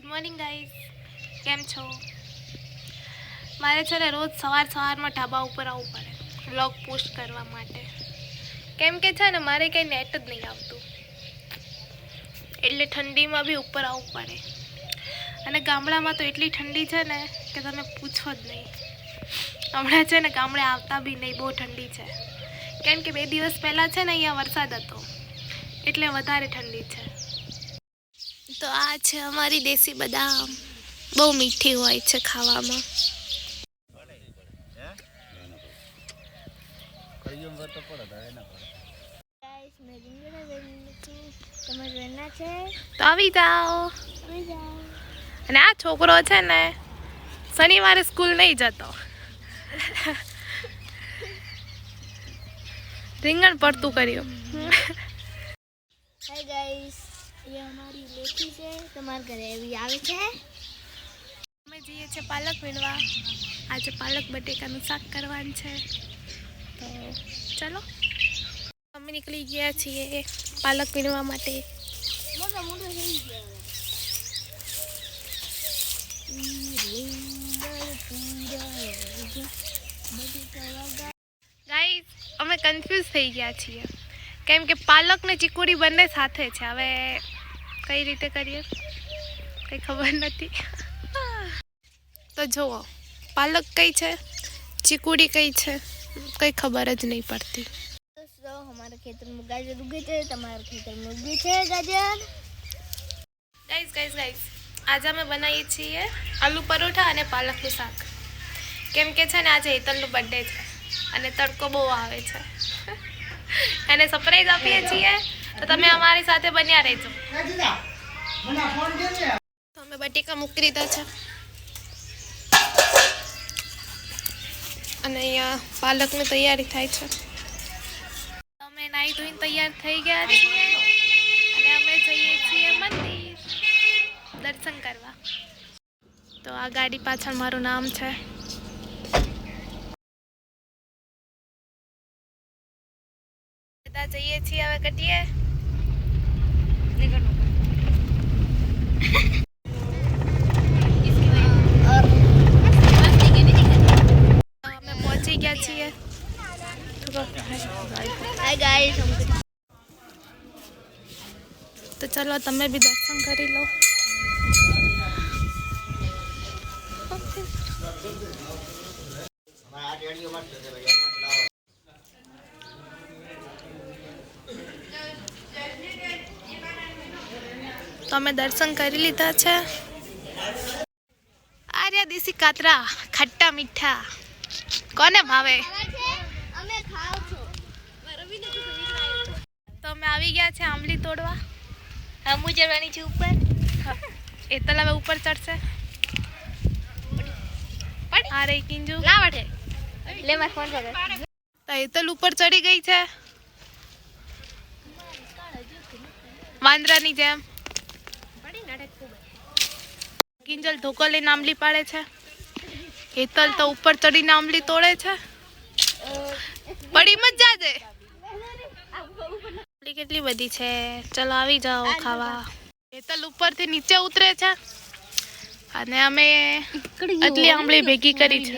Good morning guys, કેમ છો? મારે છે ને રોજ સવારમાં ઢાબા ઉપર આવવું પડે વ્લોગ પોસ્ટ કરવા માટે, કેમ કે છે ને મારે કંઈ નેટ જ નહીં આવતું, એટલે ઠંડીમાં બી ઉપર આવવું પડે. અને ગામડામાં તો એટલી ઠંડી છે ને કે તમે પૂછો જ નહીં. હમણાં છે ને ગામડે આવતા બી નહીં, બહુ ઠંડી છે. કેમ કે 2 દિવસ પહેલાં છે ને અહીંયા વરસાદ હતો, એટલે વધારે ઠંડી છે. તો આ છે અમારી દેશી બદામ, બહુ મીઠી હોય છે ખાવામાં. તો આવી જાઓ. અને આ છોકરો છે ને શનિવારે સ્કૂલ નહીં જતો, રીંગણ પડતું કર્યું. હાય ગાઈસ, ये हमारी लेकी છે, તમારા ઘરે એવી આવે છે. અમે જઈએ છીએ પાલક વીણવા. આજે પાલક બટેકાનું શાક કરવાનું છે, તો ચલો અમે નીકળી ગયા છીએ પાલક વીણવા માટે. મોટો થઈ ગાઈસ, અમે કન્ફ્યુઝ થઈ ગયા છીએ, કેમ કે પાલક ને ચીકુડી બંને સાથે છે. હવે કઈ રીતે કરીએ કઈ ખબર નથી. તો જુઓ, પાલક કઈ છે, ચીકુડી કઈ છે, કઈ ખબર જ નહીં પડતી. દોસ્તો, हमारे खेतर में गाजर उगे છે, તમારા ખેતરમાં ઉગે છે ગાજર. ગાઈસ, આજે અમે બનાવીએ છીએ આલુ પરોઠા અને પાલકનું શાક, કેમ કે છે ને આજે હેતલનું બર્થડે છે અને તડકો બહુ આવે છે. એને સરપ્રાઈઝ આપીએ છીએ, તો તમે અમારી સાથે બન્યા રહેજો. તો અમે બટેકા મૂકી દીધા છે અને અહીંયા પાલકની તૈયારી થાય છે. અમે નાહી ધોઈને તૈયાર થઈ ગયા છીએ અને અમે જઈએ છીએ મંદિર દર્શન કરવા. તો આ ગાડી પાછળ મારું નામ છે. બધા જઈએ છીએ હવે કટીએ. અમે પહોંચી ગયા છીએ. હાય ગાઈસ, તો ચલો તમે બી દર્શન કરી લો. તો અમે દર્શન કરી લીધા છે. આર્યા દેશી કાતરા, ખટ્ટા મીઠા, કોને ભાવે? અમે ખાવ છો. તો અમે આવી ગયા છે આંબલી તોડવા. હું ચડવાની છું ઉપર. એતલ હવે ઉપર ચડશે. આ રે કિંજુ ના વટે લે માર ફોન પકડ. તો એતલ ઉપર ચડી ગઈ છે વાંદરાની જેમ. કિંજલ ધોકો લઈને આંબલી પાડે છે. હેતલ તો ઉપર ચડીને આંબલી તોડે છે. બડી મજા છે. આંબલી કેટલી બધી છે, ચલો આવી જાઓ ખાવા. હેતલ ઉપરથી નીચે ઉતરે છે અને અમે આટલી આંબલી ભેગી કરી છે.